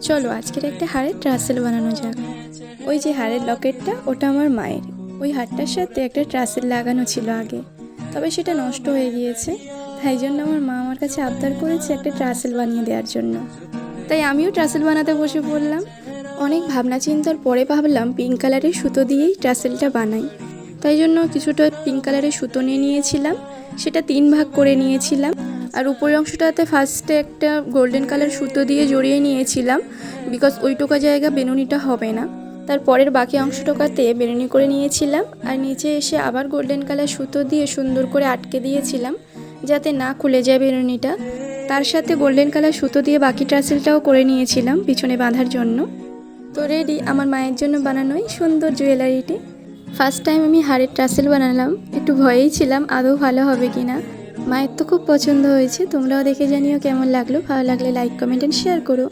চলো আজকের একটা হারের ট্রাসেল বানানো যাক। ওই যে হারের লকেটটা, ওটা আমার মায়ের। ওই হারটার সাথে একটা ট্রাসেল লাগানো ছিল আগে, তবে সেটা নষ্ট হয়ে গিয়েছে। তাই জন্য আমার মা আমার কাছে আবদার করেছে একটা ট্রাসেল বানিয়ে দেওয়ার জন্য। তাই আমিও ট্রাসেল বানাতে বসে পড়লাম। অনেক ভাবনা চিন্তার পরে ভাবলাম পিঙ্ক কালারের সুতো দিয়েই ট্রাসেলটা বানাই। তাই জন্য কিছুটা পিঙ্ক কালারের সুতো নিয়ে নিয়েছিলাম, সেটা 3 ভাগ করে নিয়েছিলাম। আর উপরের অংশটাতে ফার্স্টে একটা গোল্ডেন কালার সুতো দিয়ে জড়িয়ে নিয়েছিলাম, বিকজ ওইটুকু জায়গা বেনুনিটা হবে না। তারপরের বাকি অংশটুকাতে বেনুনি করে নিয়েছিলাম, আর নিচে এসে আবার গোল্ডেন কালার সুতো দিয়ে সুন্দর করে আটকে দিয়েছিলাম যাতে না খুলে যায় বেনুনিটা। তার সাথে গোল্ডেন কালার সুতো দিয়ে বাকি ট্রাসেলটাও করে নিয়েছিলাম পিছনে বাঁধার জন্য। তো রেডি আমার মায়ের জন্য বানানোই সুন্দর জুয়েলারিটি। ফার্স্ট টাইম আমি হারের ট্রাসেল বানালাম, একটু ভয়েই ছিলাম আদৌ ভালো হবে কি না। মায়ের তো খুব পছন্দ হয়েছে। তোমরাও দেখে জানিও কেমন লাগলো। ভালো লাগলে লাইক, কমেন্ট এন্ড শেয়ার করো।